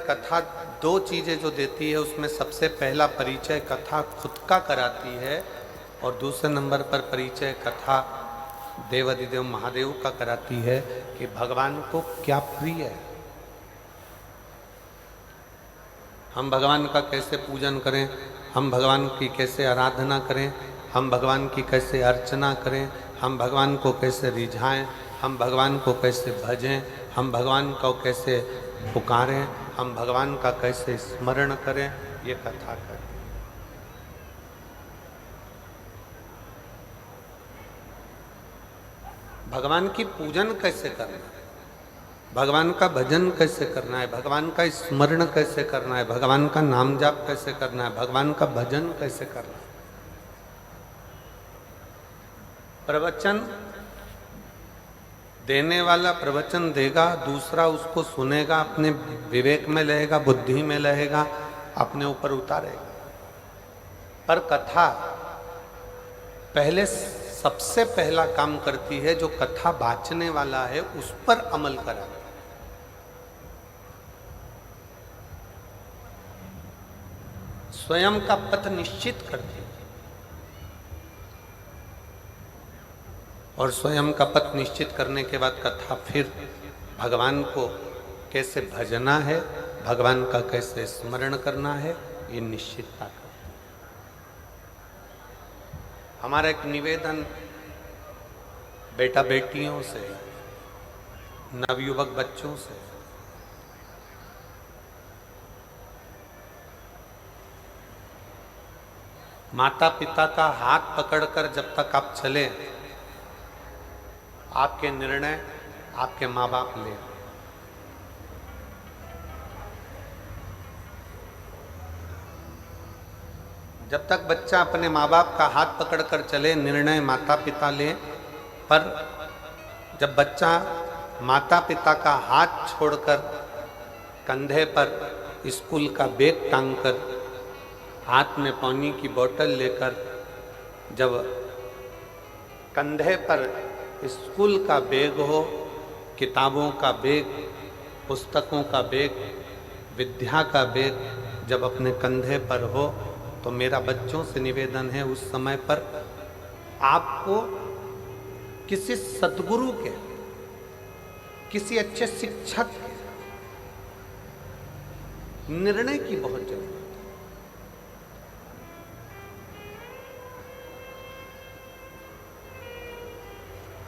कथा दो चीजें जो देती है उसमें सबसे पहला परिचय कथा खुद का कराती है और दूसरे नंबर पर परिचय कथा देवाधिदेव महादेव का कराती है कि भगवान को क्या प्रिय है, हम भगवान का कैसे पूजन करें, हम भगवान की कैसे आराधना करें, हम भगवान की कैसे अर्चना करें, हम भगवान को कैसे रिझाएं, हम भगवान को कैसे भजें, हम भगवान को कैसे पुकारें, हम भगवान का कैसे स्मरण करें, ये कथा करती है। भगवान की पूजन कैसे करना है, भगवान का भजन कैसे करना है, भगवान का स्मरण कैसे करना है, भगवान का नाम जाप कैसे करना है, भगवान का भजन कैसे करना है। प्रवचन देने वाला प्रवचन देगा, दूसरा उसको सुनेगा, अपने विवेक में रहेगा, बुद्धि में रहेगा, अपने ऊपर उतारेगा। पर कथा पहले सबसे पहला काम करती है, जो कथा बांचने वाला है उस पर अमल कराती है। स्वयं का पथ निश्चित करती है और स्वयं का पथ निश्चित करने के बाद कथा फिर भगवान को कैसे भजना है, भगवान का कैसे स्मरण करना है, ये निश्चितता करती है। हमारा एक निवेदन बेटा बेटियों से, नवयुवक बच्चों से, माता पिता का हाथ पकड़कर जब तक आप चले, आपके निर्णय आपके माँ बाप ले। जब तक बच्चा अपने माँ बाप का हाथ पकड़कर चले, निर्णय माता पिता ले। पर जब बच्चा माता पिता का हाथ छोड़कर कंधे पर स्कूल का बैग टांगकर, हाथ में पानी की बोतल लेकर, जब कंधे पर स्कूल का बैग हो, किताबों का बैग, पुस्तकों का बैग, विद्या का बैग जब अपने कंधे पर हो, तो मेरा बच्चों से निवेदन है, उस समय पर आपको किसी सद्गुरु के, किसी अच्छे शिक्षक के निर्णय की बहुत जरूरत है।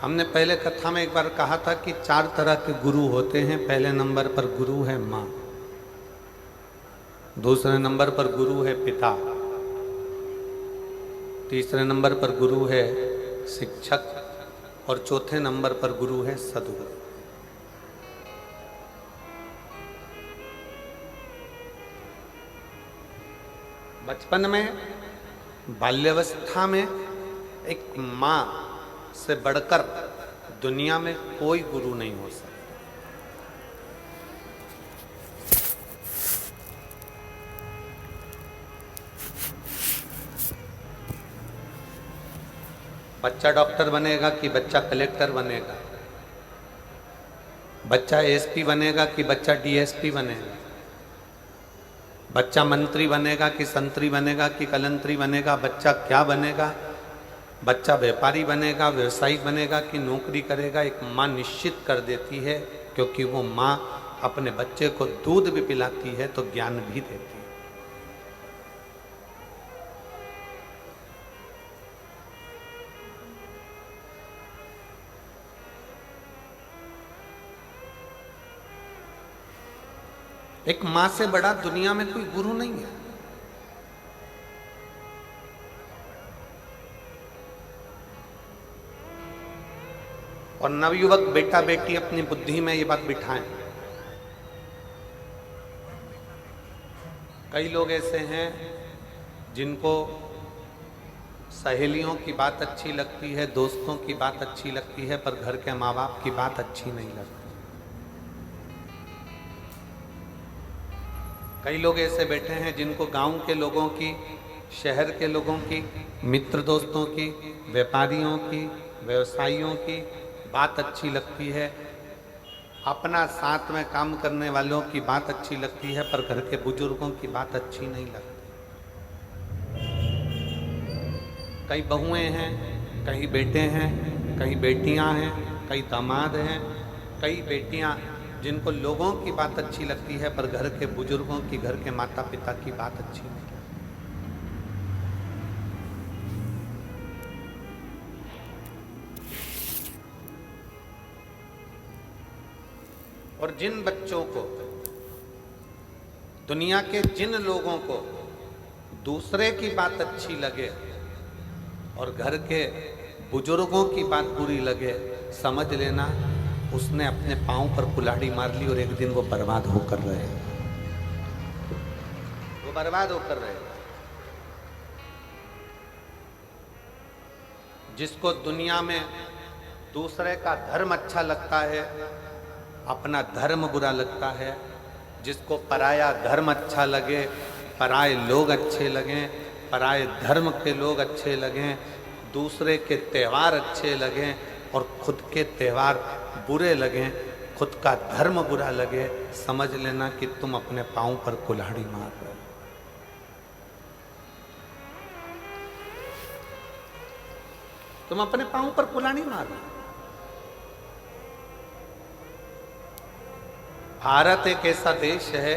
हमने पहले कथा में एक बार कहा था कि 4 तरह के गुरु होते हैं। पहले नंबर पर गुरु है माँ, दूसरे नंबर पर गुरु है पिता, तीसरे नंबर पर गुरु है शिक्षक और चौथे नंबर पर गुरु है सद्गुरु। बचपन में, बाल्यावस्था में एक माँ से बढ़कर दुनिया में कोई गुरु नहीं हो सकता। बच्चा डॉक्टर बनेगा कि बच्चा कलेक्टर बनेगा, बच्चा एसपी बनेगा कि बच्चा डीएसपी बनेगा, बच्चा मंत्री बनेगा कि संतरी बनेगा कि कलंतरी बनेगा, बच्चा क्या बनेगा, बच्चा व्यापारी बनेगा, व्यवसायी बनेगा कि नौकरी करेगा, एक माँ निश्चित कर देती है। क्योंकि वो माँ अपने बच्चे को दूध भी पिलाती है तो ज्ञान भी देती है। एक माँ से बड़ा दुनिया में कोई गुरु नहीं है। और नवयुवक बेटा बेटी अपनी बुद्धि में ये बात बिठाएं। कई लोग ऐसे हैं जिनको सहेलियों की बात अच्छी लगती है, दोस्तों की बात अच्छी लगती है, पर घर के माँ बाप की बात अच्छी नहीं लगती। कई लोग ऐसे बैठे हैं जिनको गांव के लोगों की, शहर के लोगों की, मित्र दोस्तों की, व्यापारियों की, व्यवसायियों की बात अच्छी लगती है, अपना साथ में काम करने वालों की बात अच्छी लगती है, पर घर के बुजुर्गों की बात अच्छी नहीं लगती। कई बहुएं हैं, कई बेटे हैं, कई बेटियां हैं, कई दामाद हैं, कई बेटियां जिनको लोगों की बात अच्छी लगती है, पर घर के बुजुर्गों की, घर के माता पिता की बात अच्छी नहीं लगती। और जिन बच्चों को, दुनिया के जिन लोगों को दूसरे की बात अच्छी लगे और घर के बुजुर्गों की बात बुरी लगे, समझ लेना उसने अपने पांव पर कुल्हाड़ी मार ली और एक दिन वो बर्बाद होकर रहे, वो बर्बाद होकर रहे। जिसको दुनिया में दूसरे का धर्म अच्छा लगता है, अपना धर्म बुरा लगता है, जिसको पराया धर्म अच्छा लगे, पराये लोग अच्छे लगें, पराये धर्म के लोग अच्छे लगें, दूसरे के त्यौहार अच्छे लगें और खुद के त्यौहार बुरे लगें, खुद का धर्म बुरा लगे, समझ लेना कि तुम अपने पांव पर कुल्हाड़ी मार रहे हो। तुम अपने पांव पर कुल्हाड़ी मार रहे हो। भारत एक ऐसा देश है,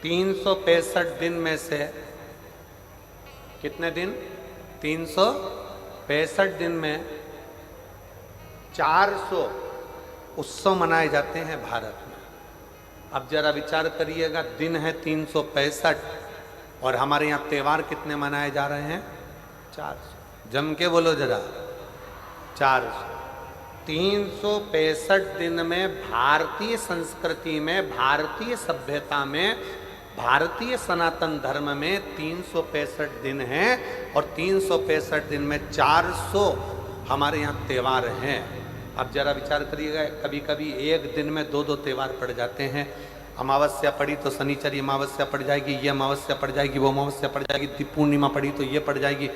365 दिन में से कितने दिन? 365 दिन में 400 उत्सव मनाए जाते हैं भारत में। अब जरा विचार करिएगा, दिन है 365 और हमारे यहाँ त्योहार कितने मनाए जा रहे हैं? 400। जम के बोलो जरा, 400। 365 दिन में भारतीय संस्कृति में, भारतीय सभ्यता में, भारतीय सनातन धर्म में 365 दिन हैं और 365 दिन में 400 हमारे यहाँ त्यौहार हैं। अब जरा विचार करिएगा, कभी कभी एक दिन में 2-2 त्यौहार पड़ जाते हैं। अमावस्या पड़ी तो शनिचरी अमावस्या पड़ जाएगी, ये अमावस्या पड़ जाएगी, वो अमावस्या पड़ जाएगी, पूर्णिमा पड़ी तो ये पड़ जाएगी।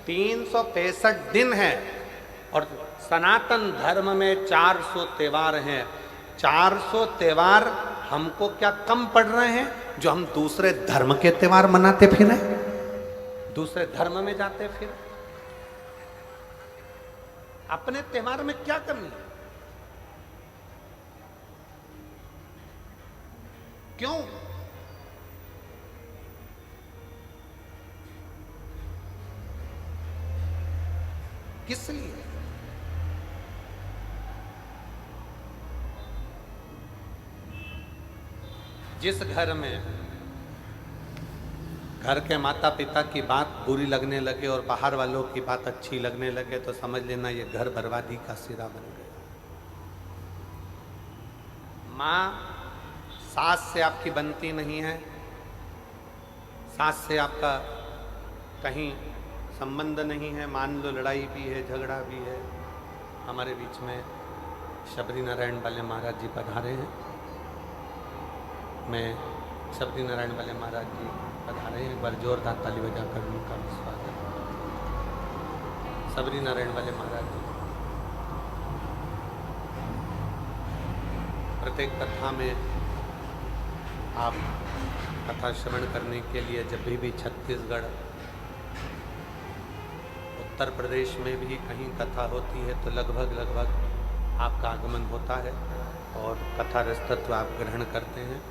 365 दिन है और सनातन धर्म में 400 त्यौहार हैं। 400 त्यौहार हमको क्या कम पड़ रहे हैं जो हम दूसरे धर्म के त्यौहार मनाते फिरें, दूसरे धर्म में जाते फिर? अपने त्यौहार में क्या कमी है? क्यों? किस लिए? जिस घर में घर के माता पिता की बात बुरी लगने लगे और बाहर वालों की बात अच्छी लगने लगे, तो समझ लेना ये घर बर्बादी का सिरा बन गया। माँ सास से आपकी बनती नहीं है, सास से आपका कहीं संबंध नहीं है, मान लो लड़ाई भी है, झगड़ा भी है। हमारे बीच में शबरी नारायण वाले महाराज जी पधारे हैं। मैं शबरी नारायण वाले महाराज जी पधारे हैं, एक बार जोरदार ताली बजाकर उनका भी स्वागत। शबरी नारायण वाले महाराज जी प्रत्येक कथा में आप कथा श्रवण करने के लिए जब भी छत्तीसगढ़, उत्तर प्रदेश में भी कहीं कथा होती है तो लगभग आपका आगमन होता है और कथा रसतत्व आप ग्रहण करते हैं।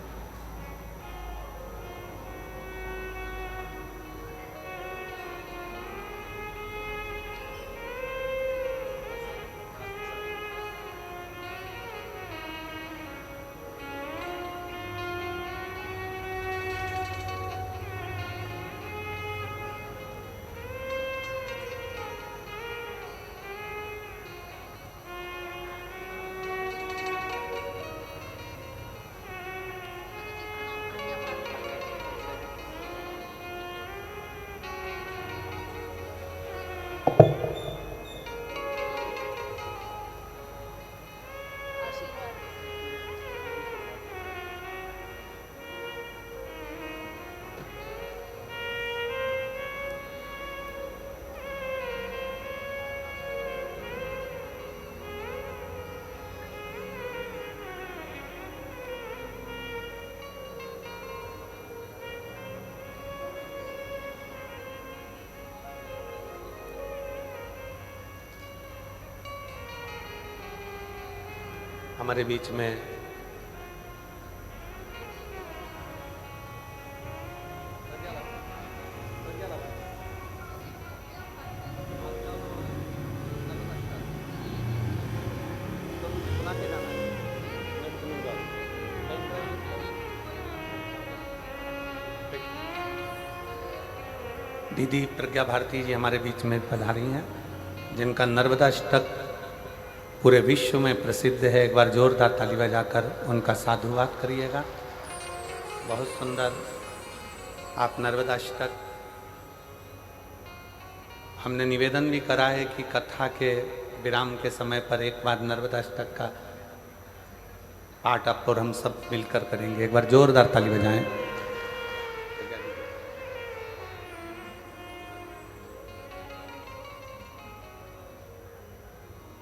हमारे बीच में दीदी प्रज्ञा भारती जी हमारे बीच में पधारी हैं, जिनका नर्मदा अष्टक पूरे विश्व में प्रसिद्ध है। एक बार जोरदार ताली बजाकर उनका साधुवाद करिएगा। बहुत सुंदर आप नर्मदा अष्टक, हमने निवेदन भी करा है कि कथा के विराम के समय पर एक बार नर्मदा अष्टक का पाठ आप और हम सब मिलकर करेंगे। एक बार जोरदार ताली बजाएं।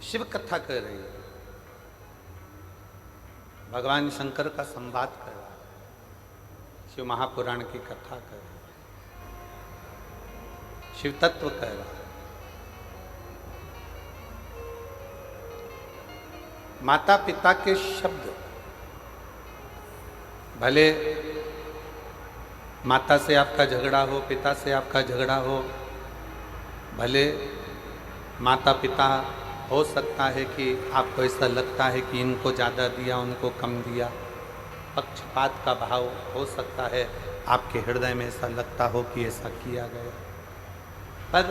शिव कथा कर रही है, भगवान शंकर का संवाद कर रहा है, शिव महापुराण की कथा कर रहा है, शिव तत्व कह रहा है। माता पिता के शब्द, भले माता से आपका झगड़ा हो, पिता से आपका झगड़ा हो, भले माता पिता हो सकता है कि आपको ऐसा लगता है कि इनको ज़्यादा दिया, उनको कम दिया, पक्षपात का भाव हो सकता है, आपके हृदय में ऐसा लगता हो कि ऐसा किया गया, पर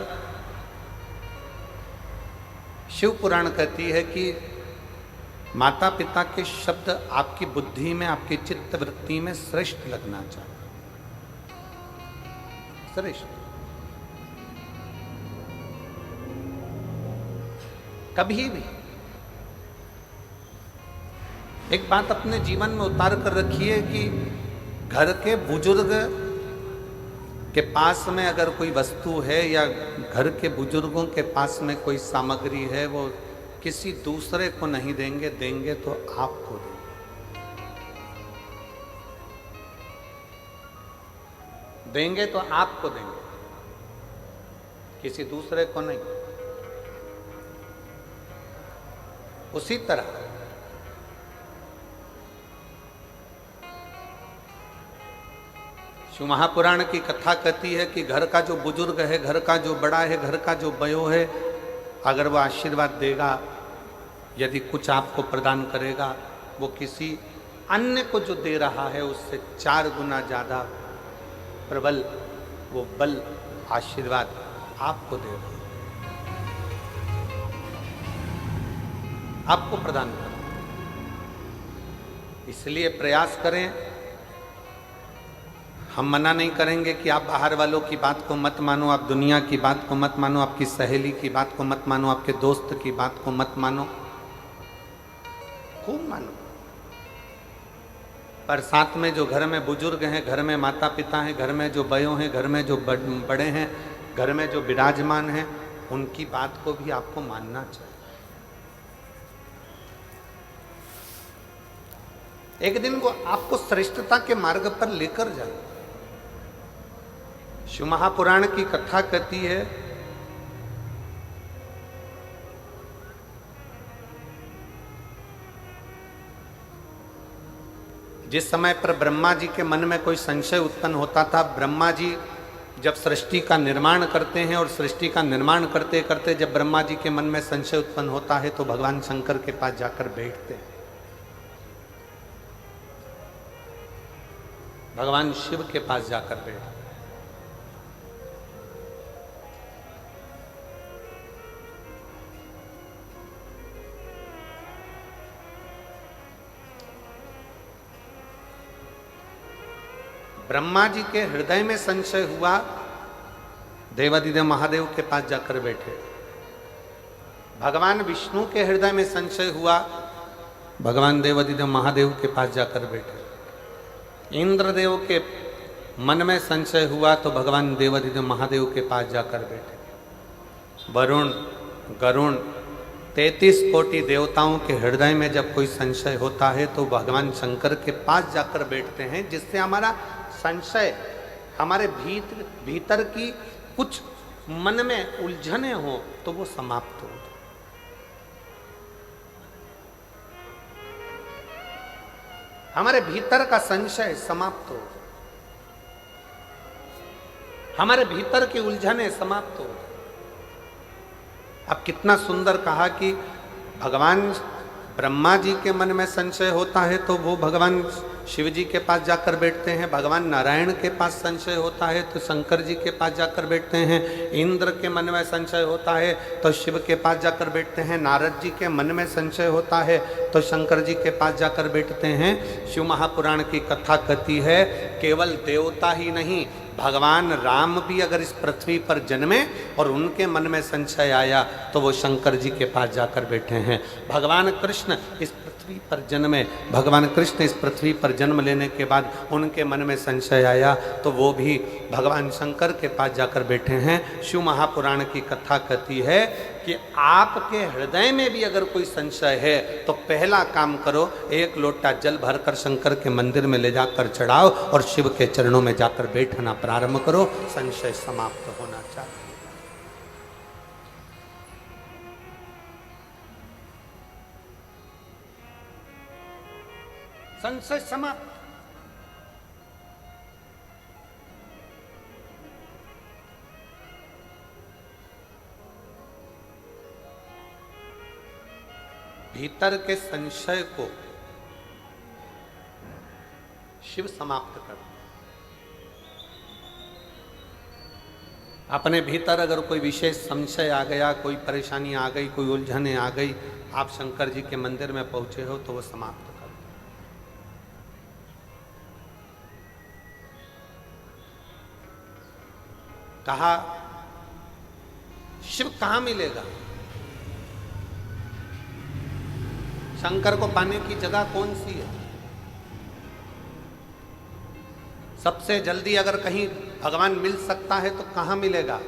शिव पुराण कहती है कि माता पिता के शब्द आपकी बुद्धि में, आपकी चित्त वृत्ति में श्रेष्ठ लगना चाहिए, श्रेष्ठ। कभी भी एक बात अपने जीवन में उतार कर रखिए कि घर के बुजुर्ग के पास में अगर कोई वस्तु है या घर के बुजुर्गों के पास में कोई सामग्री है, वो किसी दूसरे को नहीं देंगे, देंगे तो आपको देंगे, देंगे तो आपको देंगे, किसी दूसरे को नहीं। उसी तरह शिव महापुराण की कथा कहती है कि घर का जो बुजुर्ग है, घर का जो बड़ा है, घर का जो बयो है, अगर वो आशीर्वाद देगा, यदि कुछ आपको प्रदान करेगा, वो किसी अन्य को जो दे रहा है उससे 4 गुना ज़्यादा प्रबल वो बल आशीर्वाद आपको दे रहा है, आपको प्रदान करें। इसलिए प्रयास करें। हम मना नहीं करेंगे कि आप बाहर वालों की बात को मत मानो, आप दुनिया की बात को मत मानो, आपकी सहेली की बात को मत मानो, आपके दोस्त की बात को मत मानो, खूब मानो, पर साथ में जो घर में बुजुर्ग हैं, घर में माता पिता हैं, घर में जो बयों हैं, घर में जो बड़े हैं, घर में जो विराजमान हैं, उनकी बात को भी आपको मानना चाहिए। एक दिन वो आपको श्रेष्ठता के मार्ग पर लेकर जाए। शिव महापुराण की कथा कहती है जिस समय पर ब्रह्मा जी के मन में कोई संशय उत्पन्न होता था, ब्रह्मा जी जब सृष्टि का निर्माण करते हैं और सृष्टि का निर्माण करते करते जब ब्रह्मा जी के मन में संशय उत्पन्न होता है तो भगवान शंकर के पास जाकर बैठते हैं, भगवान शिव के पास जाकर बैठते। ब्रह्मा जी के हृदय में संशय हुआ, देवादिदेव महादेव के पास जाकर बैठे। भगवान विष्णु के हृदय में संशय हुआ, भगवान देवादिदेव महादेव के पास जाकर बैठे। इंद्रदेव के मन में संशय हुआ तो भगवान देवादिदेव महादेव के पास जाकर बैठे। वरुण, गरुण, 33 कोटि देवताओं के हृदय में जब कोई संशय होता है तो भगवान शंकर के पास जाकर बैठते हैं, जिससे हमारा संशय, हमारे भीतर की कुछ मन में उलझने हो तो वो समाप्त हो। हमारे भीतर का संशय समाप्त हो, हमारे भीतर की उलझनें समाप्त हो। अब कितना सुंदर कहा कि भगवान ब्रह्मा जी के मन में संशय होता है तो वो भगवान शिव जी के पास जाकर बैठते हैं, भगवान नारायण के पास संशय होता है तो शंकर जी के पास जाकर बैठते हैं, इंद्र के मन में संशय होता है तो शिव के पास जाकर बैठते हैं, नारद जी के मन में संशय होता है तो शंकर जी के पास जाकर बैठते हैं। शिव महापुराण की कथा कहती है केवल देवता ही नहीं, भगवान राम भी अगर इस पृथ्वी पर जन्मे और उनके मन में संशय आया तो वो शंकर जी के पास जाकर बैठे हैं। भगवान कृष्ण इस पृथ्वी पर जन्मे, भगवान कृष्ण इस पृथ्वी पर जन्म लेने के बाद उनके मन में संशय आया तो वो भी भगवान शंकर के पास जाकर बैठे हैं। शिव महापुराण की कथा कहती है कि आपके हृदय में भी अगर कोई संशय है तो पहला काम करो, एक लोटा जल भरकर शंकर के मंदिर में ले जाकर चढ़ाओ और शिव के चरणों में जाकर बैठना प्रारंभ करो, संशय समाप्त होना चाहिए। संशय समाप्त। भीतर के संशय को शिव समाप्त कर दे। अपने भीतर अगर कोई विशेष संशय आ गया, कोई परेशानी आ गई, कोई उलझने आ गई, आप शंकर जी के मंदिर में पहुंचे हो तो वो समाप्त कर दो। कहा शिव कहां मिलेगा, शंकर को पाने की जगह कौन सी है? सबसे जल्दी अगर कहीं भगवान मिल सकता है तो कहां मिलेगा?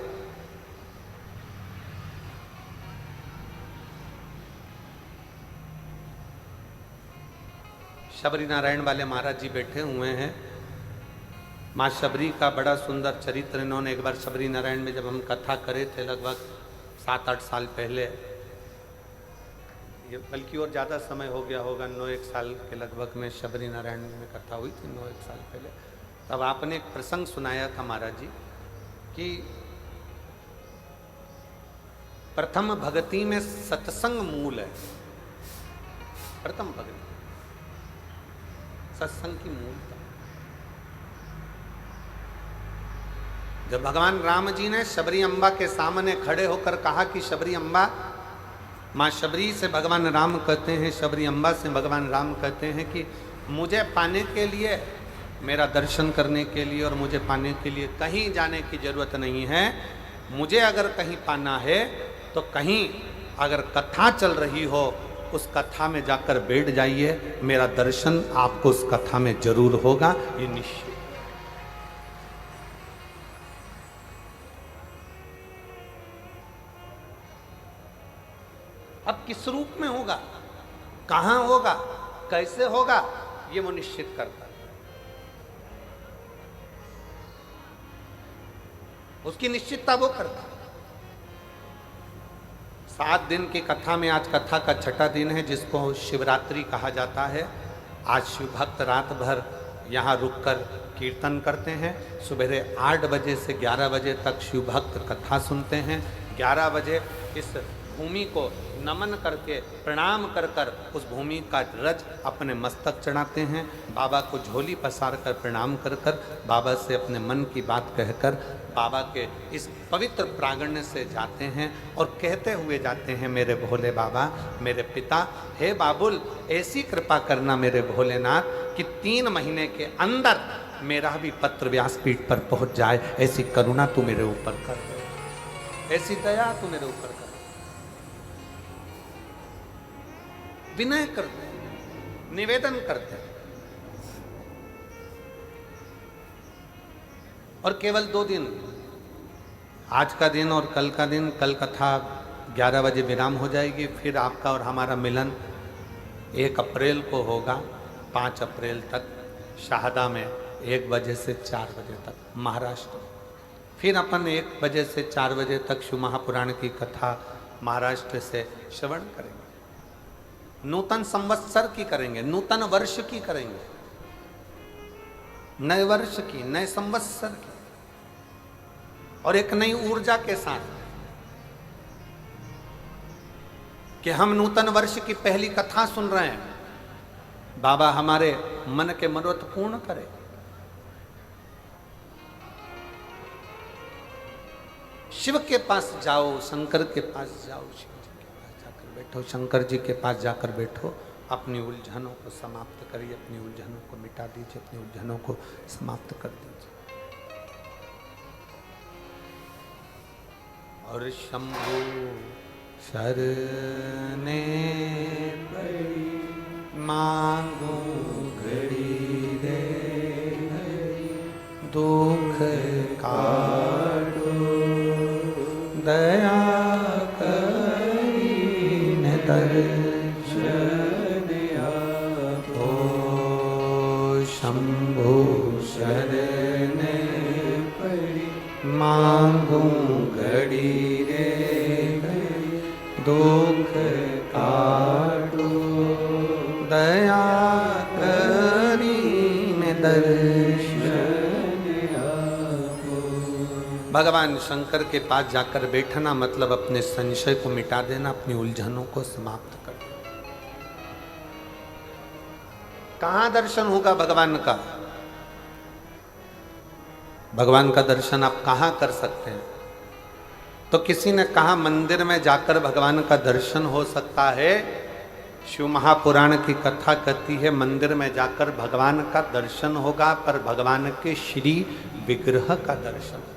शबरी नारायण वाले महाराज जी बैठे हुए हैं। माँ शबरी का बड़ा सुंदर चरित्र इन्होंने एक बार शबरी नारायण में जब हम कथा करे थे लगभग 7-8 साल पहले, ये बल्कि और ज़्यादा समय हो गया होगा, 9-1 साल के लगभग में शबरी नारायण में कथा हुई थी 9-1 साल पहले। तब आपने एक प्रसंग सुनाया था महाराज जी कि प्रथम भक्ति में सत्संग मूल है। प्रथम भक्ति सत्संग की मूलता। जब भगवान राम जी ने शबरी अम्बा के सामने खड़े होकर कहा कि शबरी अम्बा, माँ शबरी से भगवान राम कहते हैं, शबरी अम्बा से भगवान राम कहते हैं कि मुझे पाने के लिए, मेरा दर्शन करने के लिए और मुझे पाने के लिए कहीं जाने की जरूरत नहीं है। मुझे अगर कहीं पाना है तो कहीं अगर कथा चल रही हो उस कथा में जाकर बैठ जाइए, मेरा दर्शन आपको उस कथा में जरूर होगा, ये निश्चित। अब किस रूप में होगा, कहां होगा, कैसे होगा, ये वो निश्चित करता है। उसकी निश्चितता वो करता है। 7 दिन की कथा में आज कथा का छठा दिन है जिसको शिवरात्रि कहा जाता है। आज शिव भक्त रात भर यहाँ रुककर कीर्तन करते हैं। सुबह 8 बजे से 11 बजे तक शिव भक्त कथा सुनते हैं। 11 बजे इस भूमि को नमन करके प्रणाम कर कर उस भूमि का रज अपने मस्तक चढ़ाते हैं। बाबा को झोली पसार कर प्रणाम कर कर बाबा से अपने मन की बात कहकर बाबा के इस पवित्र प्रांगण से जाते हैं और कहते हुए जाते हैं, मेरे भोले बाबा, मेरे पिता, हे बाबुल, ऐसी कृपा करना मेरे भोलेनाथ कि 3 महीने के अंदर मेरा भी पत्र व्यासपीठ पर पहुंच जाए। ऐसी करुणा तू मेरे ऊपर कर दे, ऐसी दया तू मेरे ऊपर कर। विनय करते हैं, निवेदन करते हैं। और केवल 2 दिन, आज का दिन और कल का दिन, कल कथा 11 बजे विराम हो जाएगी। फिर आपका और हमारा मिलन 1 अप्रैल को होगा, 5 अप्रैल तक शाहदा में 1 बजे से 4 बजे तक महाराष्ट्र। फिर अपन 1 बजे से 4 बजे तक शिव महापुराण की कथा महाराष्ट्र से श्रवण करेंगे। नूतन संवत्सर की करेंगे, नूतन वर्ष की करेंगे। नए वर्ष की, नए संवत्सर की और एक नई ऊर्जा के साथ कि हम नूतन वर्ष की पहली कथा सुन रहे हैं। बाबा हमारे मन के मनोरथ पूर्ण करे। शिव के पास जाओ, शंकर के पास जाओ, शिव जी के पास जाकर बैठो, शंकर जी के पास जाकर बैठो, अपनी उलझनों को समाप्त करिए, अपनी उलझनों को मिटा दीजिए, अपनी उलझनों को समाप्त कर दीजिए। और शंभु शरणे पड़ी मांगो घड़ी रे, दुख काटो दया करीने दर्शन आपो। शंभु शरणे पड़ी मांगो घड़ी रे, दुख काटो दया करीने दर्शन आपो। भगवान शंकर के पास जाकर बैठना मतलब अपने संशय को मिटा देना, अपनी उलझनों को समाप्त कर देना। कहां दर्शन होगा भगवान का? भगवान का दर्शन आप कहां कर सकते हैं? तो किसी ने कहा मंदिर में जाकर भगवान का दर्शन हो सकता है। शिव महापुराण की कथा कहती है मंदिर में जाकर भगवान का दर्शन होगा, पर भगवान के श्री विग्रह का दर्शन होगा,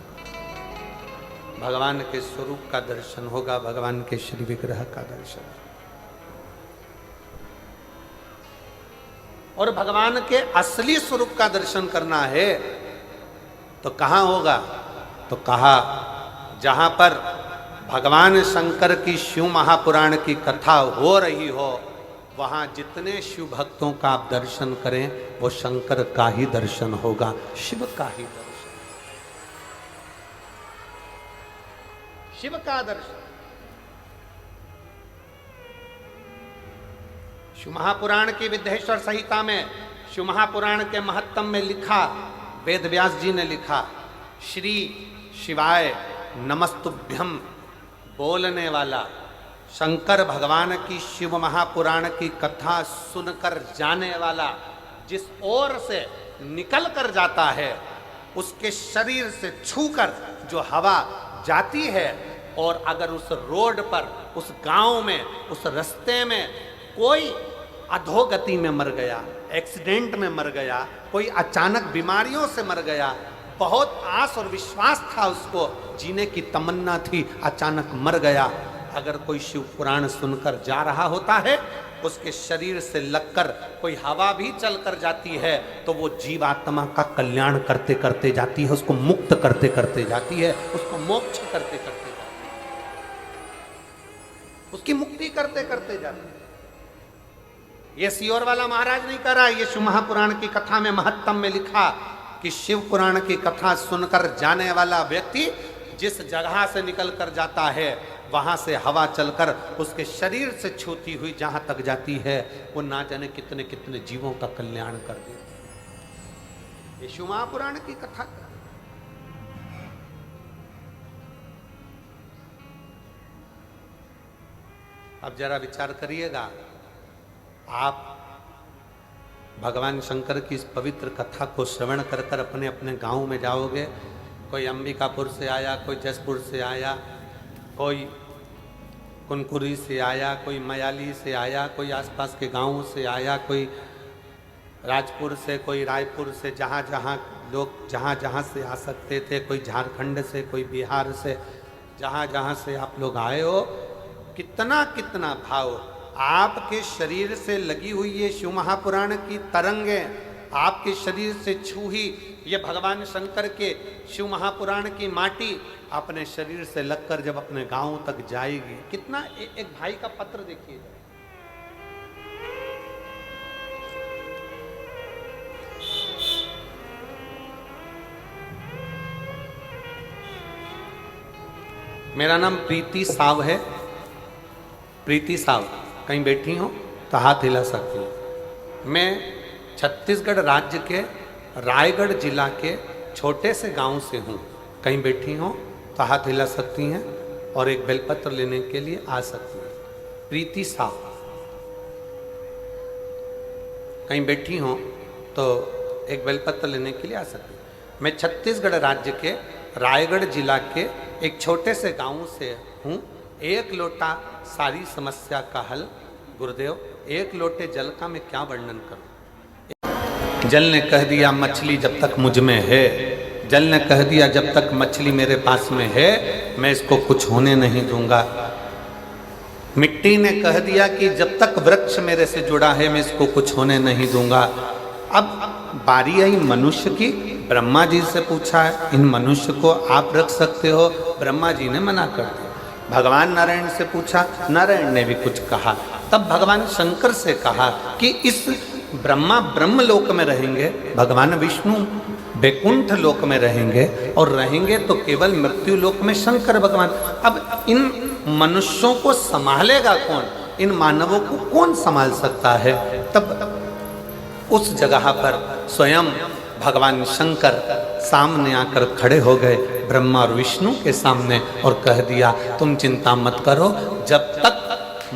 भगवान के स्वरूप का दर्शन होगा, भगवान के श्री विग्रह का दर्शन। और भगवान के असली स्वरूप का दर्शन करना है तो कहां होगा? तो कहा जहां पर भगवान शंकर की शिव महापुराण की कथा हो रही हो, वहां जितने शिव भक्तों का आप दर्शन करें वो शंकर का ही दर्शन होगा, शिव का ही दर्शन, शिव का दर्शन। शिव महापुराण की विद्येश्वर संहिता में, शिव महापुराण के महत्तम में लिखा, वेद व्यास जी ने लिखा, श्री शिवाय नमस्तुभ्यम बोलने वाला शंकर भगवान की शिव महापुराण की कथा सुनकर जाने वाला जिस ओर से निकल कर जाता है, उसके शरीर से छूकर जो हवा जाती है, और अगर उस रोड पर, उस गांव में, उस रास्ते में कोई अधोगति में मर गया, एक्सीडेंट में मर गया, कोई अचानक बीमारियों से मर गया, बहुत आस और विश्वास था उसको, जीने की तमन्ना थी, अचानक मर गया, अगर कोई शिव पुराण सुनकर जा रहा होता है, उसके शरीर से लगकर कोई हवा भी चलकर जाती है तो वो जीवात्मा का कल्याण करते करते जाती है, उसको मुक्त करते करते जाती है, उसको मोक्ष करते करते जाती है, उसकी मुक्ति करते करते जाती है। ये सियोर वाला महाराज नहीं कर रहा, ये शिव महापुराण की कथा में महत्तम में लिखा कि शिव पुराण की कथा सुनकर जाने वाला व्यक्ति जिस जगह से निकल कर जाता है, वहां से हवा चलकर उसके शरीर से छूती हुई जहां तक जाती है, वो ना जाने कितने कितने जीवों का कल्याण कर देती है। ये शिव महापुराण की कथा। अब जरा विचार करिएगा, आप भगवान शंकर की इस पवित्र कथा को श्रवण कर कर अपने अपने गांव में जाओगे, कोई अंबिकापुर से आया, कोई जसपुर से आया, कोई कुनकुरी से आया, कोई मयाली से आया, कोई आसपास के गांवों से आया, कोई राजपुर से, कोई रायपुर से, जहाँ जहाँ लोग जहाँ जहाँ से आ सकते थे, कोई झारखंड से, कोई बिहार से, जहाँ जहाँ से आप लोग आए हो, कितना कितना भाव आपके शरीर से लगी हुई ये शिव महापुराण की तरंगें, आपके शरीर से छूही ये भगवान शंकर के शिव महापुराण की माटी अपने शरीर से लगकर जब अपने गांव तक जाएगी, कितना एक भाई का पत्र देखिए, मेरा नाम प्रीति साव है। प्रीति साव कहीं बैठी हो तो हाथ हिला सकती हो। मैं छत्तीसगढ़ राज्य के रायगढ़ जिला के छोटे से गांव से हूँ। कहीं बैठी हो तो हाथ हिला सकती हैं और एक बेलपत्र लेने के लिए आ सकती हैं। प्रीति साह, कहीं बैठी हो तो एक बेलपत्र लेने के लिए आ सकती हैं। मैं छत्तीसगढ़ राज्य के रायगढ़ जिला के एक छोटे से गांव से हूँ। एक लोटा सारी समस्या का हल। गुरुदेव, एक लोटे जल का मैं क्या वर्णन करूं? जल ने कह दिया मछली जब तक मुझ में है, जल ने कह दिया जब तक मछली मेरे पास में है मैं इसको कुछ होने नहीं दूंगा। मिट्टी ने कह दिया कि जब तक वृक्ष मेरे से जुड़ा है मैं इसको कुछ होने नहीं दूंगा। अब बारी आई मनुष्य की। ब्रह्मा जी से पूछा है, इन मनुष्य को आप रख सकते हो? ब्रह्मा जी ने मना कर दिया। भगवान नारायण से पूछा, नारायण ने भी कुछ कहा। तब भगवान शंकर से कहा कि इस ब्रह्मा ब्रह्म लोक में रहेंगे, भगवान विष्णु बैकुंठ लोक में रहेंगे, और रहेंगे तो केवल मृत्यु लोक में शंकर भगवान। अब इन मनुष्यों को संभालेगा कौन? इन मानवों को कौन संभाल सकता है? तब उस जगह पर स्वयं भगवान शंकर सामने आकर खड़े हो गए ब्रह्मा और विष्णु के सामने और कह दिया, तुम चिंता मत करो, जब तक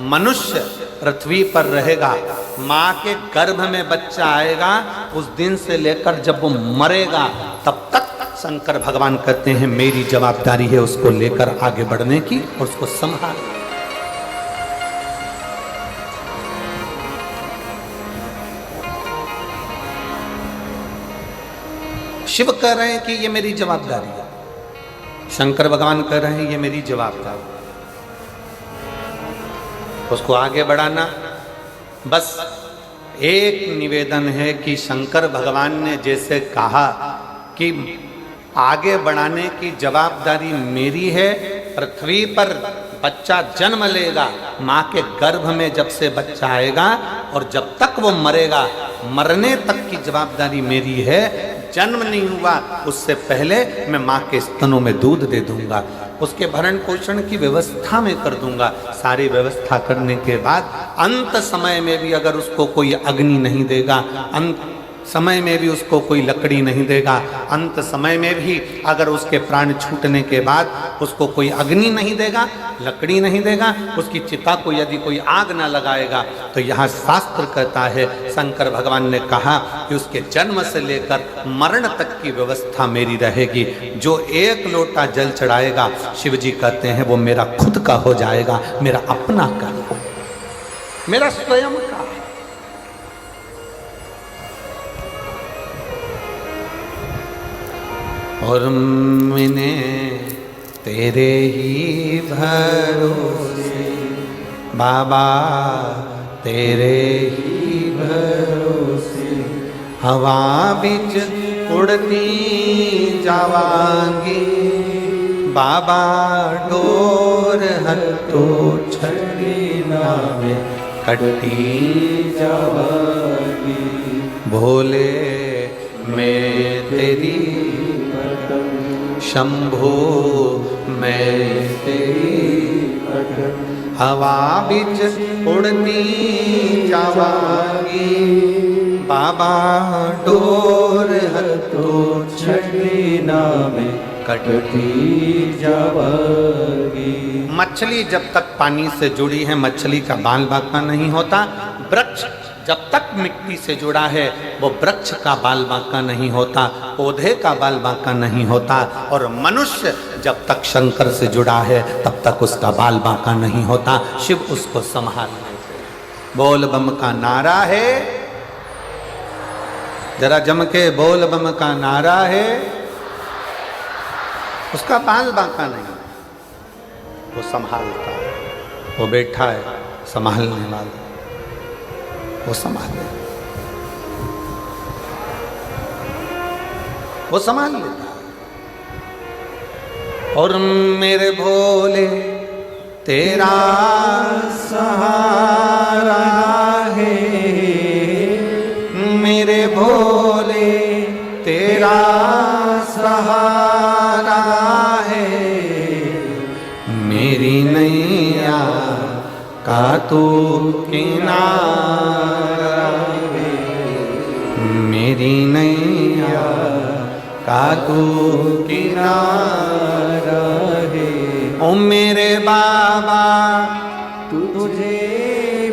मनुष्य पृथ्वी पर रहेगा, माँ के गर्भ में बच्चा आएगा, उस दिन से लेकर जब वो मरेगा तब तक शंकर भगवान कहते हैं मेरी जवाबदारी है उसको लेकर आगे बढ़ने की और उसको संभालना। शिव कह रहे हैं कि ये मेरी जवाबदारी है, शंकर भगवान कह रहे हैं ये मेरी जवाबदारी, उसको आगे बढ़ाना। बस एक निवेदन है कि शंकर भगवान ने जैसे कहा कि आगे बढ़ाने की जवाबदारी मेरी है, पृथ्वी पर बच्चा जन्म लेगा, माँ के गर्भ में जब से बच्चा आएगा और जब तक वो मरेगा, मरने तक की जवाबदारी मेरी है। जन्म नहीं हुआ उससे पहले मैं माँ के स्तनों में दूध दे दूंगा, उसके भरण पोषण की व्यवस्था में कर दूंगा। सारी व्यवस्था करने के बाद अंत समय में भी अगर उसको कोई अग्नि नहीं देगा, अंत समय में भी उसको कोई लकड़ी नहीं देगा, अंत समय में भी अगर उसके प्राण छूटने के बाद उसको कोई अग्नि नहीं देगा, लकड़ी नहीं देगा, उसकी चिता को यदि कोई आग ना लगाएगा, तो यहाँ शास्त्र कहता है, शंकर भगवान ने कहा कि उसके जन्म से लेकर मरण तक की व्यवस्था मेरी रहेगी। जो एक लोटा जल चढ़ाएगा, शिव जी कहते हैं वो मेरा खुद का हो जाएगा, मेरा अपना का, मेरा स्वयं का। और मैंने तेरे ही भरोसे बाबा, तेरे ही भरोसे हवा बिच उड़ती जावांगी बाबा, डोर हथो छड़ी नावे कटी जावांगी। भोले मैं तेरी शंभो मैं तेरी हवा बिच उड़ती जावांगी बाबा, डोर हथो छड़ी नावे कटती जावांगी। मछली जब तक पानी से जुड़ी है, मछली का बाल बांका नहीं होता। वृक्ष जब तक मिट्टी से जुड़ा है, वो वृक्ष का बाल बांका नहीं होता, पौधे का बाल बांका नहीं होता। और मनुष्य जब तक शंकर से जुड़ा है, तब तक उसका बाल बांका नहीं होता। शिव उसको संभालने से। बोल बम का नारा है, जरा जम के बोल बम का नारा है। उसका बाल बांका नहीं, वो संभालता है, वो बैठा है संभालने वाला, वो संभाले, वो संभाल लेता। और मेरे भोले तेरा सहारा है, मेरे भोले तेरा सहारा है, मेरी नैया का तू किनारा है, मेरी नैया का तू किनारा है। ओ मेरे बाबा तुझे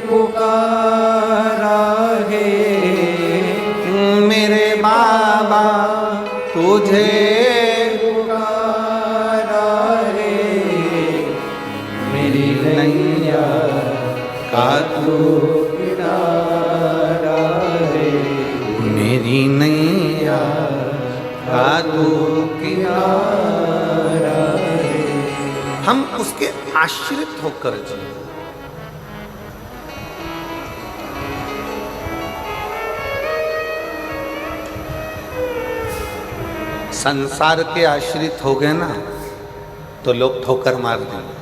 पुकारा है, मेरे बाबा तुझे पुकारा है, मेरी नैया का तू किनारा है, मेरी नैया का तू किनारा है। हम उसके आश्रित होकर जिए। संसार के आश्रित हो गए ना तो लोग ठोकर मार देंगे।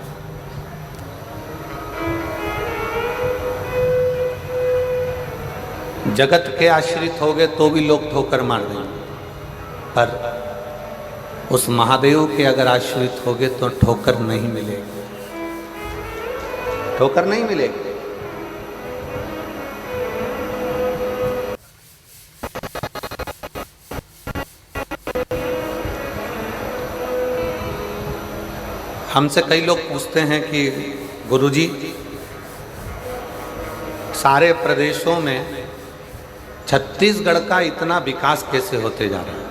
जगत के आश्रित हो गए तो भी लोग ठोकर मार देंगे, पर उस महादेव के अगर आश्रित हो गए तो ठोकर नहीं मिलेगी, ठोकर नहीं मिलेगी। हमसे कई लोग पूछते हैं कि गुरुजी सारे प्रदेशों में छत्तीसगढ़ का इतना विकास कैसे होते जा रहा है।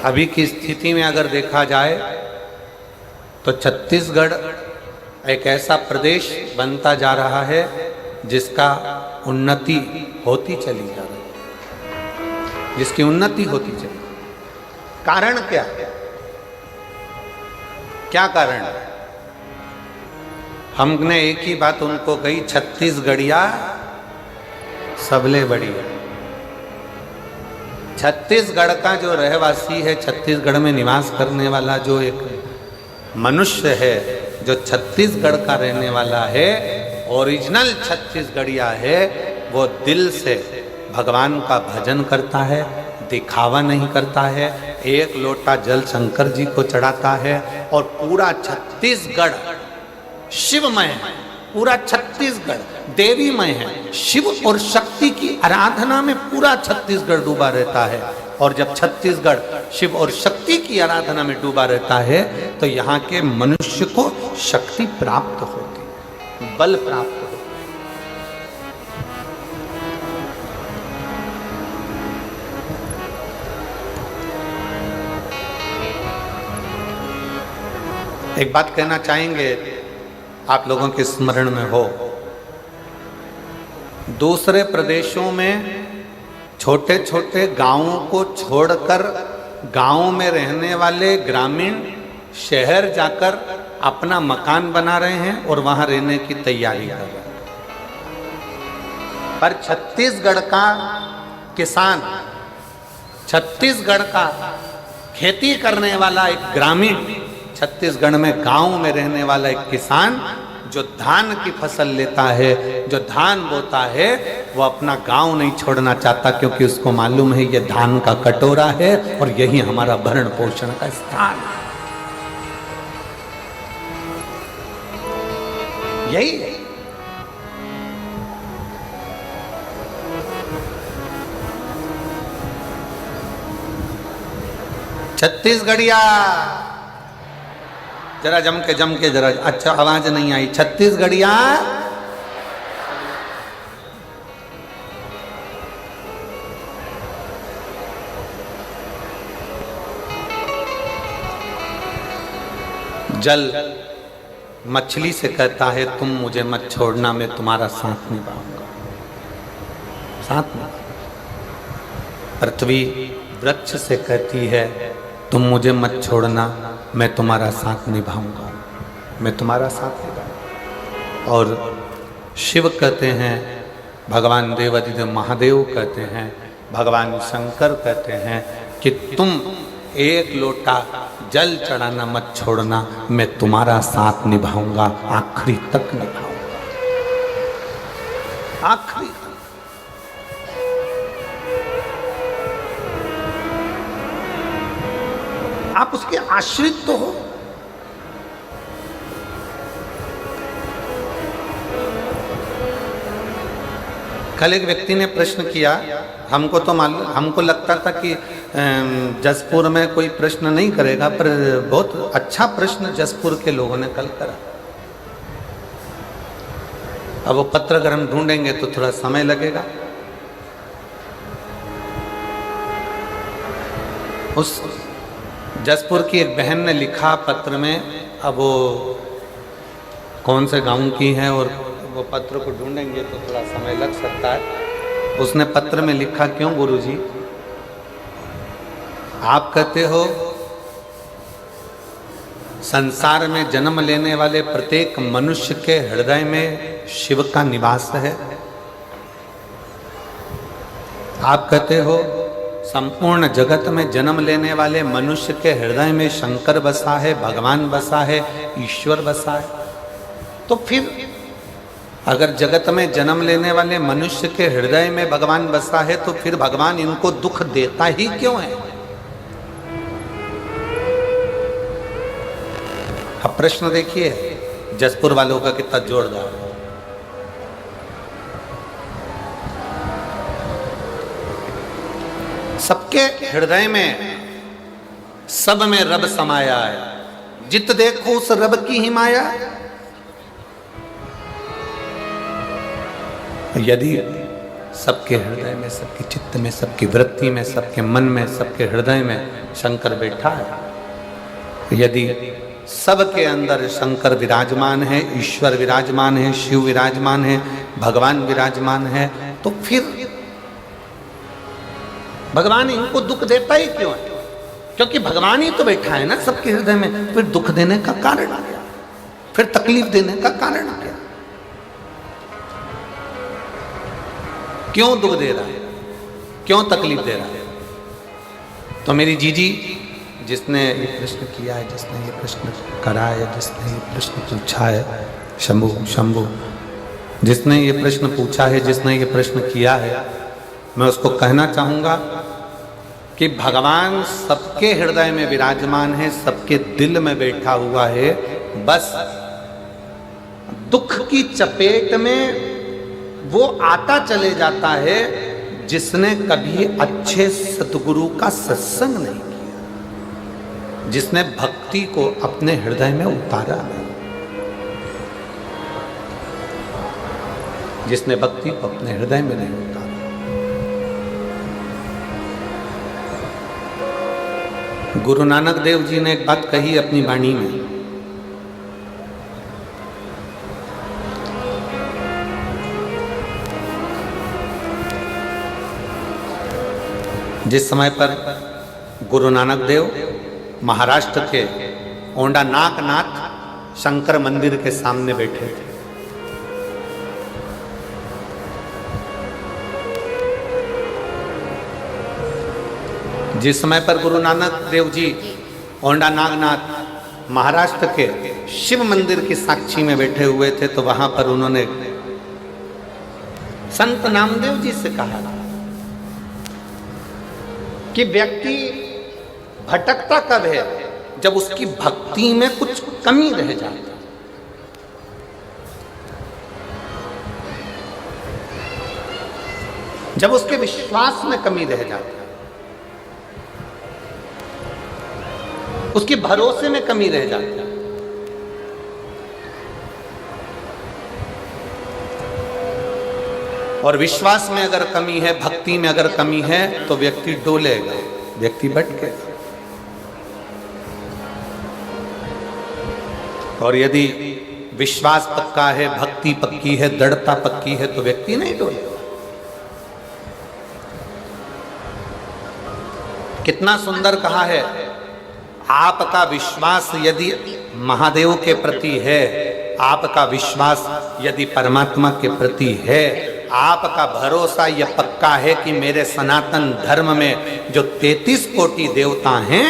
अभी की स्थिति में अगर देखा जाए तो छत्तीसगढ़ एक ऐसा प्रदेश बनता जा रहा है जिसका उन्नति होती चली जा रही है, जिसकी उन्नति होती चली। कारण क्या है? क्या कारण है? हमने एक ही बात उनको कही, छत्तीसगढ़िया सबले बढ़िया। छत्तीसगढ़ का जो रहवासी है, छत्तीसगढ़ में निवास करने वाला जो एक मनुष्य है, जो छत्तीसगढ़ का रहने वाला है, ओरिजिनल छत्तीसगढ़िया है, वो दिल से भगवान का भजन करता है, दिखावा नहीं करता है। एक लोटा जल शंकर जी को चढ़ाता है और पूरा छत्तीसगढ़ शिवमय है, पूरा छत्तीसगढ़ देवीमय है। शिव और शक्ति की आराधना में पूरा छत्तीसगढ़ डूबा रहता है। और जब छत्तीसगढ़ शिव और शक्ति की आराधना में डूबा रहता है तो यहाँ के मनुष्य को शक्ति प्राप्त होती है, बल प्राप्त होती है। एक बात कहना चाहेंगे, आप लोगों के स्मरण में हो, दूसरे प्रदेशों में छोटे छोटे गांवों को छोड़कर गांवों में रहने वाले ग्रामीण शहर जाकर अपना मकान बना रहे हैं और वहां रहने की तैयारी कर रहे हैं। पर छत्तीसगढ़ का किसान, छत्तीसगढ़ का खेती करने वाला एक ग्रामीण, छत्तीसगढ़ में गांव में रहने वाला एक किसान जो धान की फसल लेता है, जो धान बोता है, वो अपना गांव नहीं छोड़ना चाहता, क्योंकि उसको मालूम है ये धान का कटोरा है और यही हमारा भरण पोषण का स्थान है। यही है। छत्तीसगढ़िया जरा जम के जरा, अच्छा आवाज नहीं आई। छत्तीसगढ़िया जल मछली से कहता है तुम मुझे मत छोड़ना, मैं तुम्हारा साथ निभाऊंगा, साथ में। पृथ्वी वृक्ष से कहती है तुम मुझे मत छोड़ना, मैं तुम्हारा साथ निभाऊंगा, मैं तुम्हारा साथ निभाऊंगा। और शिव कहते हैं, भगवान देवाधिदेव महादेव कहते हैं, भगवान शंकर कहते हैं कि तुम एक लोटा जल चढ़ाना मत छोड़ना, मैं तुम्हारा साथ निभाऊंगा, आखिरी तक निभाऊंगा, आखिरी तक। आप उसके आश्रित तो हो। कल एक व्यक्ति ने प्रश्न किया, हमको लगता था कि जसपुर में कोई प्रश्न नहीं करेगा, पर बहुत अच्छा प्रश्न जसपुर के लोगों ने कल करा। अब वो पत्र अगर हम ढूंढेंगे तो थोड़ा समय लगेगा। उस जसपुर की एक बहन ने लिखा पत्र में, अब वो कौन से गांव की है और वो पत्र को ढूंढेंगे तो थोड़ा समय लग सकता है। उसने पत्र में लिखा, क्यों गुरुजी, आप कहते हो संसार में जन्म लेने वाले प्रत्येक मनुष्य के हृदय में शिव का निवास है। आप कहते हो संपूर्ण जगत में जन्म लेने वाले मनुष्य के हृदय में शंकर बसा है, भगवान बसा है, ईश्वर बसा है। तो फिर अगर जगत में जन्म लेने वाले मनुष्य के हृदय में भगवान बसा है तो फिर भगवान इनको दुख देता ही क्यों है? अब प्रश्न देखिए जसपुर वालों का कितना जोरदार है। सबके हृदय में सब में रब समाया है, जित देखो उस रब की ही माया। यदि सबके हृदय में, सबके चित्त में, सबकी वृत्ति में, सबके मन में, सबके हृदय में शंकर बैठा है, यदि सबके अंदर शंकर विराजमान है, ईश्वर विराजमान है, शिव विराजमान है, भगवान विराजमान है, तो फिर भगवान इनको दुख देता ही क्यों है? क्योंकि भगवान ही तो बैठा है ना सबके हृदय में। फिर दुख देने का कारण क्या? फिर तकलीफ देने का कारण क्या? क्यों दुख दे रहा है, क्यों तकलीफ दे रहा है? तो मेरी जीजी जिसने ये प्रश्न किया है, जिसने ये प्रश्न करा है, जिसने ये प्रश्न पूछा है, शंभू जिसने ये प्रश्न पूछा है, जिसने ये प्रश्न किया है, मैं उसको कहना चाहूँगा कि भगवान सबके हृदय में विराजमान है, सबके दिल में बैठा हुआ है। बस दुख की चपेट में वो आता चले जाता है जिसने कभी अच्छे सतगुरु का सत्संग नहीं किया, जिसने भक्ति को अपने हृदय में उतारा नहीं, जिसने भक्ति को अपने हृदय में नहीं उतारा। गुरु नानक देव जी ने एक बात कही अपनी वाणी में, जिस समय पर गुरु नानक देव महाराष्ट्र के ओंडा नागनाथ शंकर मंदिर के सामने बैठे थे, जिस समय पर गुरु नानक देव जी ओंडा नागनाथ महाराष्ट्र के शिव मंदिर की साक्षी में बैठे हुए थे, तो वहां पर उन्होंने संत नामदेव जी से कहा कि व्यक्ति भटकता कब है? जब उसकी भक्ति में कुछ कमी रह जाती, जब उसके विश्वास में कमी रह जाती, उसके भरोसे में कमी रह जाती है। और विश्वास में अगर कमी है, भक्ति में अगर कमी है, तो व्यक्ति डोलेगा, व्यक्ति भटकेगा। और यदि विश्वास पक्का है, भक्ति पक्की है, दृढ़ता पक्की है, तो व्यक्ति नहीं डोलेगा। कितना सुंदर कहा है, आपका विश्वास यदि महादेव के प्रति है, आपका विश्वास यदि परमात्मा के प्रति है, आपका भरोसा यह पक्का है कि मेरे सनातन धर्म में जो 33 कोटि देवता हैं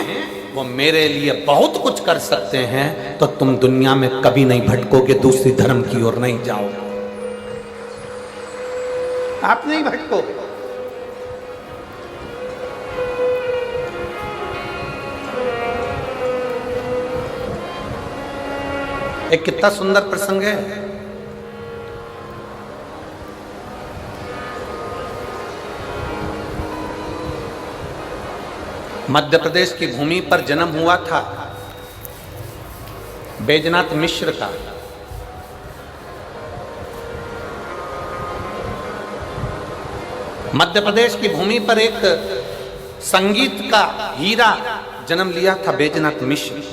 वो मेरे लिए बहुत कुछ कर सकते हैं, तो तुम दुनिया में कभी नहीं भटकोगे, दूसरी धर्म की ओर नहीं जाओगे, आप नहीं भटकोगे। एक कितना सुंदर प्रसंग है। मध्य प्रदेश की भूमि पर जन्म हुआ था बैजनाथ मिश्र का। मध्य प्रदेश की भूमि पर एक संगीत का हीरा जन्म लिया था बैजनाथ मिश्र,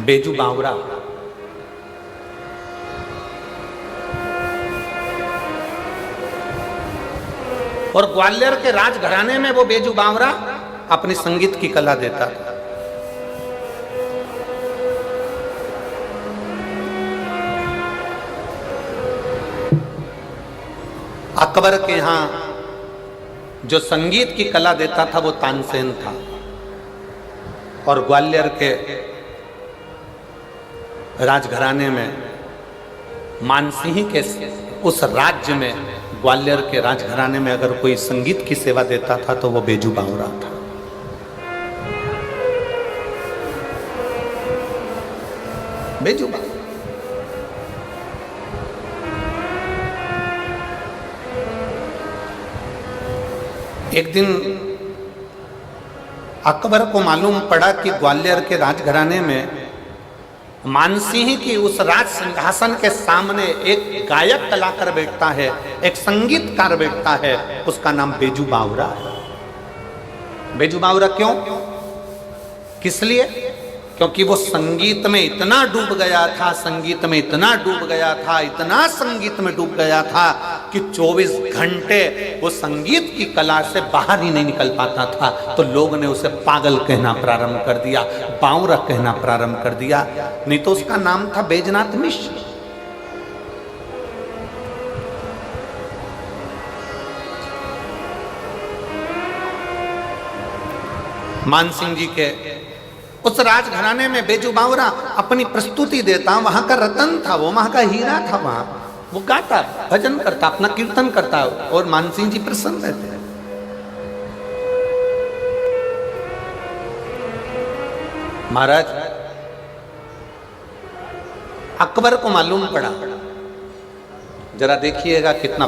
बेजू बावरा। और ग्वालियर के राजघराने में वो बेजू बावरा अपनी संगीत की कला देता था। अकबर के यहां जो संगीत की कला देता था वो तानसेन था, और ग्वालियर के राजघराने में मानसिंह के उस राज्य में, ग्वालियर के राजघराने में अगर कोई संगीत की सेवा देता था तो वो बेजू बावरा था। बेजू बावरा। एक दिन अकबर को मालूम पड़ा कि ग्वालियर के राजघराने में मानसिंह की उस राज सिंहासन के सामने एक गायक कलाकार बैठता है, एक संगीतकार बैठता है, उसका नाम बेजू बावरा है। बेजू बावरा क्यों? किस लिए? क्योंकि वो संगीत में इतना डूब गया था, संगीत में इतना डूब गया था, इतना संगीत में डूब गया था कि 24 घंटे वो संगीत की कला से बाहर ही नहीं निकल पाता था। तो लोग ने उसे पागल कहना प्रारंभ कर दिया, बावरा कहना प्रारंभ कर दिया। नहीं तो उसका नाम था बैजनाथ मिश्र। मानसिंह जी के उस राजघराने में बेजू बावरा अपनी प्रस्तुति देता, वहां का रतन था वो, वहां का हीरा था। वहां वो गाता, भजन करता, अपना कीर्तन करता, और मानसिंह जी प्रसन्न रहते। महाराज अकबर को मालूम पड़ा, जरा देखिएगा कितना